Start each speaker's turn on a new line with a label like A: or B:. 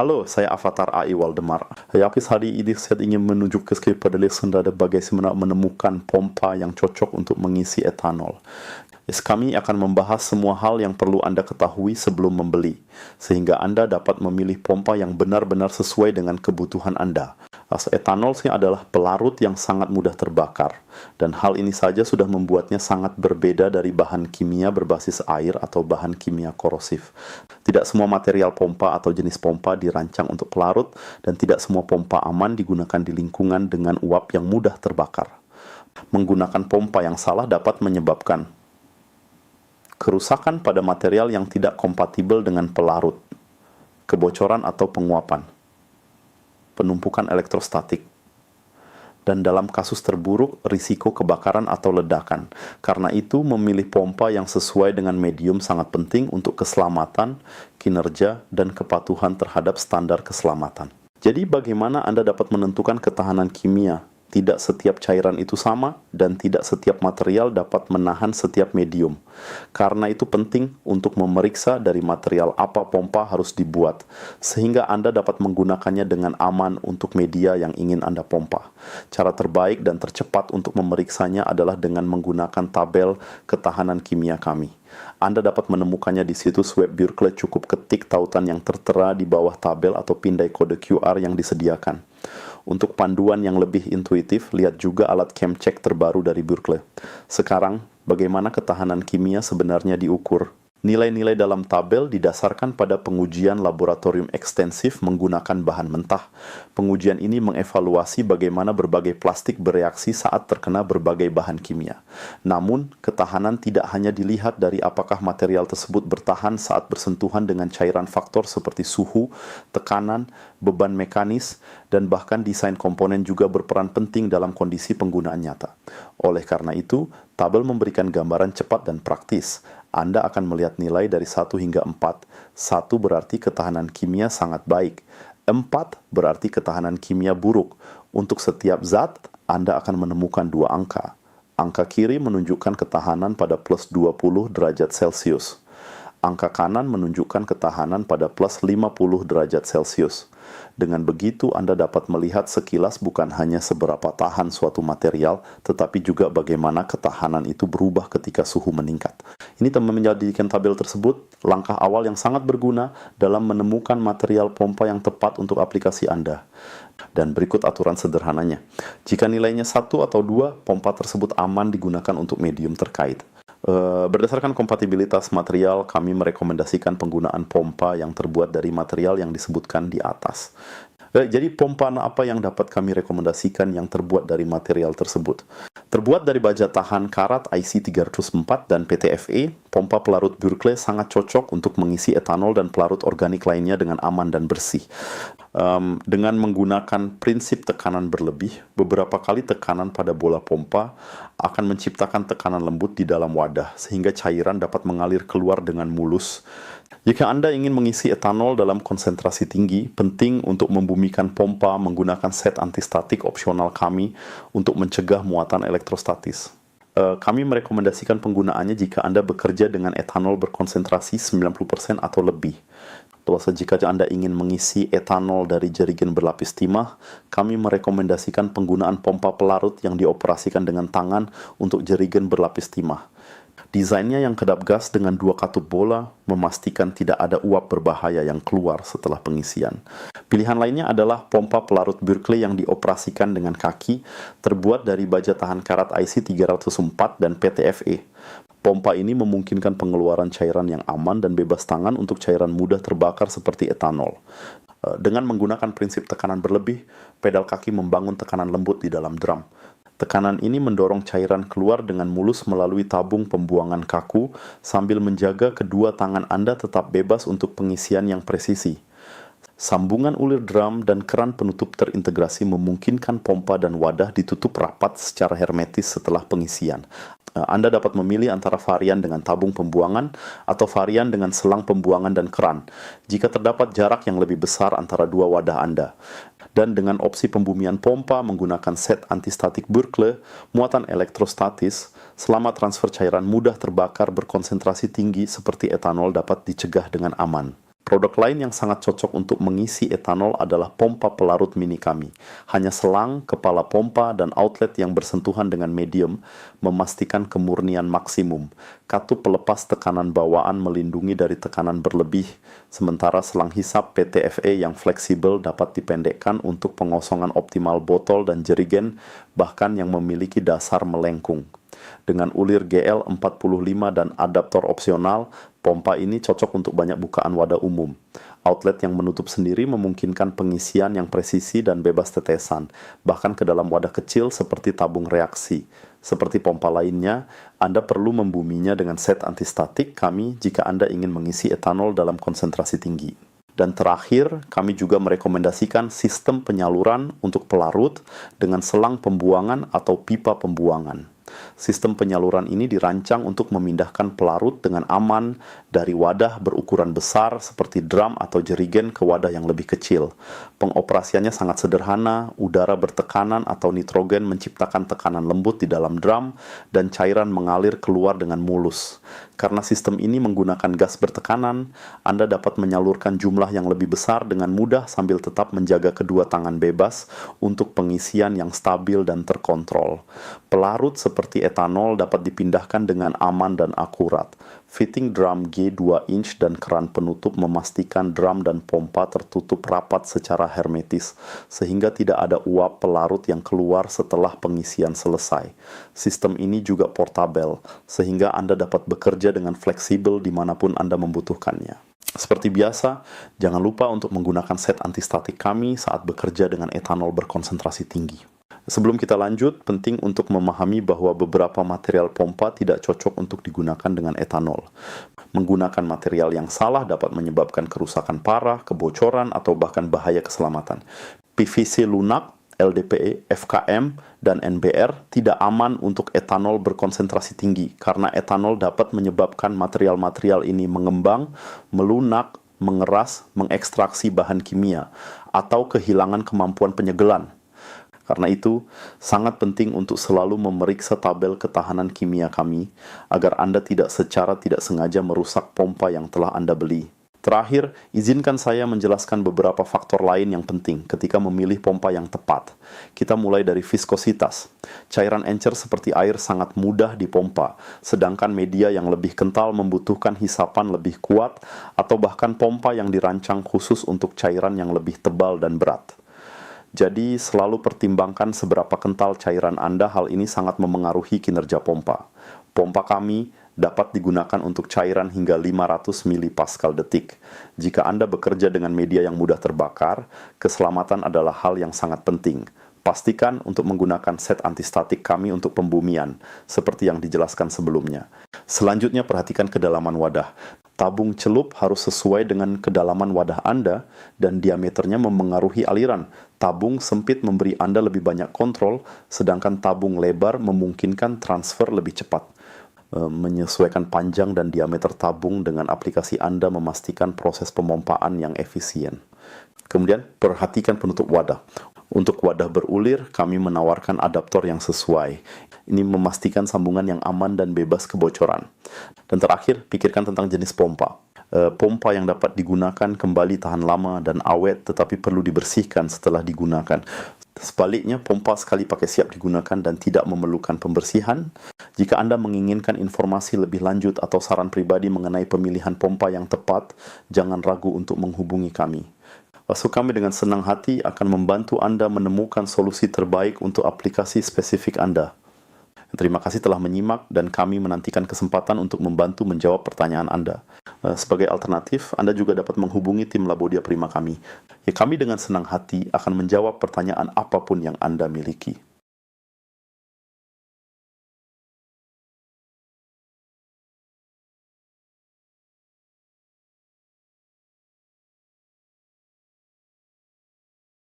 A: Halo, saya Avatar AI Waldemar. Hari ini saya ingin menunjukkan kepada listener bagaimana menemukan pompa yang cocok untuk mengisi etanol. Kami akan membahas semua hal yang perlu Anda ketahui sebelum membeli, sehingga Anda dapat memilih pompa yang benar-benar sesuai dengan kebutuhan Anda. Etanol adalah pelarut yang sangat mudah terbakar, dan hal ini saja sudah membuatnya sangat berbeda dari bahan kimia berbasis air atau bahan kimia korosif. Tidak semua material pompa atau jenis pompa dirancang untuk pelarut, dan tidak semua pompa aman digunakan di lingkungan dengan uap yang mudah terbakar. Menggunakan pompa yang salah dapat menyebabkan kerusakan pada material yang tidak kompatibel dengan pelarut, kebocoran atau penguapan, penumpukan elektrostatik, dan dalam kasus terburuk, risiko kebakaran atau ledakan. Karena itu, memilih pompa yang sesuai dengan medium sangat penting untuk keselamatan, kinerja, dan kepatuhan terhadap standar keselamatan. Jadi, bagaimana Anda dapat menentukan ketahanan kimia? Tidak setiap cairan itu sama, dan tidak setiap material dapat menahan setiap medium. Karena itu penting untuk memeriksa dari material apa pompa harus dibuat, sehingga Anda dapat menggunakannya dengan aman untuk media yang ingin Anda pompa. Cara terbaik dan tercepat untuk memeriksanya adalah dengan menggunakan tabel ketahanan kimia kami. Anda dapat menemukannya di situs web Berkeley, cukup ketik tautan yang tertera di bawah tabel atau pindai kode QR yang disediakan. Untuk panduan yang lebih intuitif, lihat juga alat ChemCheck terbaru dari Berkeley. Sekarang, bagaimana ketahanan kimia sebenarnya diukur? Nilai-nilai dalam tabel didasarkan pada pengujian laboratorium ekstensif menggunakan bahan mentah. Pengujian ini mengevaluasi bagaimana berbagai plastik bereaksi saat terkena berbagai bahan kimia. Namun, ketahanan tidak hanya dilihat dari apakah material tersebut bertahan saat bersentuhan dengan cairan faktor seperti suhu, tekanan, beban mekanis, dan bahkan desain komponen juga berperan penting dalam kondisi penggunaan nyata. Oleh karena itu, tabel memberikan gambaran cepat dan praktis. Anda akan melihat nilai dari 1 hingga 4. 1 berarti ketahanan kimia sangat baik. 4 berarti ketahanan kimia buruk. Untuk setiap zat, Anda akan menemukan 2 angka. Angka kiri menunjukkan ketahanan pada plus 20 derajat Celcius. Angka kanan menunjukkan ketahanan pada plus 50 derajat Celcius. Dengan begitu, Anda dapat melihat sekilas bukan hanya seberapa tahan suatu material, tetapi juga bagaimana ketahanan itu berubah ketika suhu meningkat. Ini menjadikan tabel tersebut langkah awal yang sangat berguna dalam menemukan material pompa yang tepat untuk aplikasi Anda. Dan berikut aturan sederhananya. Jika nilainya 1 atau 2, pompa tersebut aman digunakan untuk medium terkait. Berdasarkan kompatibilitas material, kami merekomendasikan penggunaan pompa yang terbuat dari material yang disebutkan di atas. Jadi pompa apa yang dapat kami rekomendasikan yang terbuat dari material tersebut? Terbuat dari baja tahan karat IC304 dan PTFE, pompa pelarut Berkeley sangat cocok untuk mengisi etanol dan pelarut organik lainnya dengan aman dan bersih. Dengan menggunakan prinsip tekanan berlebih, beberapa kali tekanan pada bola pompa akan menciptakan tekanan lembut di dalam wadah, sehingga cairan dapat mengalir keluar dengan mulus. Jika Anda ingin mengisi etanol dalam konsentrasi tinggi, penting untuk membumikan pompa menggunakan set antistatik opsional kami untuk mencegah muatan elektrostatis. Kami merekomendasikan penggunaannya jika Anda bekerja dengan etanol berkonsentrasi 90% atau lebih. Jika Anda ingin mengisi etanol dari jerigen berlapis timah, kami merekomendasikan penggunaan pompa pelarut yang dioperasikan dengan tangan untuk jerigen berlapis timah. Desainnya yang kedap gas dengan 2 katup bola memastikan tidak ada uap berbahaya yang keluar setelah pengisian. Pilihan lainnya adalah pompa pelarut Berkeley yang dioperasikan dengan kaki, terbuat dari baja tahan karat IC304 dan PTFE. Pompa ini memungkinkan pengeluaran cairan yang aman dan bebas tangan untuk cairan mudah terbakar seperti etanol. Dengan menggunakan prinsip tekanan berlebih, pedal kaki membangun tekanan lembut di dalam drum. Tekanan ini mendorong cairan keluar dengan mulus melalui tabung pembuangan kaku sambil menjaga kedua tangan Anda tetap bebas untuk pengisian yang presisi. Sambungan ulir drum dan keran penutup terintegrasi memungkinkan pompa dan wadah ditutup rapat secara hermetis setelah pengisian. Anda dapat memilih antara varian dengan tabung pembuangan atau varian dengan selang pembuangan dan keran, jika terdapat jarak yang lebih besar antara dua wadah Anda. Dan dengan opsi pembumian pompa menggunakan set antistatik Berkeley, muatan elektrostatis, selama transfer cairan mudah terbakar berkonsentrasi tinggi seperti etanol dapat dicegah dengan aman. Produk lain yang sangat cocok untuk mengisi etanol adalah pompa pelarut mini kami. Hanya selang, kepala pompa, dan outlet yang bersentuhan dengan medium memastikan kemurnian maksimum. Katup pelepas tekanan bawaan melindungi dari tekanan berlebih, sementara selang hisap PTFE yang fleksibel dapat dipendekkan untuk pengosongan optimal botol dan jerigen, bahkan yang memiliki dasar melengkung. Dengan ulir GL45 dan adaptor opsional, pompa ini cocok untuk banyak bukaan wadah umum. Outlet yang menutup sendiri memungkinkan pengisian yang presisi dan bebas tetesan, bahkan ke dalam wadah kecil seperti tabung reaksi. Seperti pompa lainnya, Anda perlu membuminya dengan set antistatik kami jika Anda ingin mengisi etanol dalam konsentrasi tinggi. Dan terakhir, kami juga merekomendasikan sistem penyaluran untuk pelarut dengan selang pembuangan atau pipa pembuangan. Sistem penyaluran ini dirancang untuk memindahkan pelarut dengan aman dari wadah berukuran besar seperti drum atau jerigen ke wadah yang lebih kecil. Pengoperasiannya sangat sederhana, udara bertekanan atau nitrogen menciptakan tekanan lembut di dalam drum dan cairan mengalir keluar dengan mulus. Karena sistem ini menggunakan gas bertekanan, Anda dapat menyalurkan jumlah yang lebih besar dengan mudah sambil tetap menjaga kedua tangan bebas untuk pengisian yang stabil dan terkontrol. Pelarut seperti etanol dapat dipindahkan dengan aman dan akurat. Fitting drum G2 inch dan keran penutup memastikan drum dan pompa tertutup rapat secara hermetis, sehingga tidak ada uap pelarut yang keluar setelah pengisian selesai. Sistem ini juga portabel, sehingga Anda dapat bekerja dengan fleksibel dimanapun Anda membutuhkannya. Seperti biasa, jangan lupa untuk menggunakan set antistatik kami saat bekerja dengan etanol berkonsentrasi tinggi. Sebelum kita lanjut, penting untuk memahami bahwa beberapa material pompa tidak cocok untuk digunakan dengan etanol. Menggunakan material yang salah dapat menyebabkan kerusakan parah, kebocoran, atau bahkan bahaya keselamatan. PVC lunak, LDPE, FKM, dan NBR tidak aman untuk etanol berkonsentrasi tinggi karena etanol dapat menyebabkan material-material ini mengembang, melunak, mengeras, mengekstraksi bahan kimia, atau kehilangan kemampuan penyegelan. Karena itu, sangat penting untuk selalu memeriksa tabel ketahanan kimia kami agar Anda secara tidak sengaja merusak pompa yang telah Anda beli. Terakhir, izinkan saya menjelaskan beberapa faktor lain yang penting ketika memilih pompa yang tepat. Kita mulai dari viskositas. Cairan encer seperti air sangat mudah dipompa, sedangkan media yang lebih kental membutuhkan hisapan lebih kuat atau bahkan pompa yang dirancang khusus untuk cairan yang lebih tebal dan berat. Jadi, selalu pertimbangkan seberapa kental cairan Anda. Hal ini sangat memengaruhi kinerja pompa. Pompa kami dapat digunakan untuk cairan hingga 500 mPa detik. Jika Anda bekerja dengan media yang mudah terbakar, keselamatan adalah hal yang sangat penting. Pastikan untuk menggunakan set antistatik kami untuk pembumian, seperti yang dijelaskan sebelumnya. Selanjutnya, perhatikan kedalaman wadah. Tabung celup harus sesuai dengan kedalaman wadah Anda dan diameternya memengaruhi aliran. Tabung sempit memberi Anda lebih banyak kontrol, sedangkan tabung lebar memungkinkan transfer lebih cepat. Menyesuaikan panjang dan diameter tabung dengan aplikasi Anda memastikan proses pemompaan yang efisien. Kemudian, perhatikan penutup wadah. Untuk wadah berulir, kami menawarkan adaptor yang sesuai. Ini memastikan sambungan yang aman dan bebas kebocoran. Dan terakhir, pikirkan tentang jenis pompa. Pompa yang dapat digunakan kembali tahan lama dan awet, tetapi perlu dibersihkan setelah digunakan. Sebaliknya, pompa sekali pakai siap digunakan dan tidak memerlukan pembersihan. Jika Anda menginginkan informasi lebih lanjut atau saran pribadi mengenai pemilihan pompa yang tepat, jangan ragu untuk menghubungi kami. Kami dengan senang hati akan membantu Anda menemukan solusi terbaik untuk aplikasi spesifik Anda. Terima kasih telah menyimak dan kami menantikan kesempatan untuk membantu menjawab pertanyaan Anda. Sebagai alternatif, Anda juga dapat menghubungi tim Labodia Prima kami. Kami dengan senang hati akan menjawab pertanyaan apapun yang Anda miliki.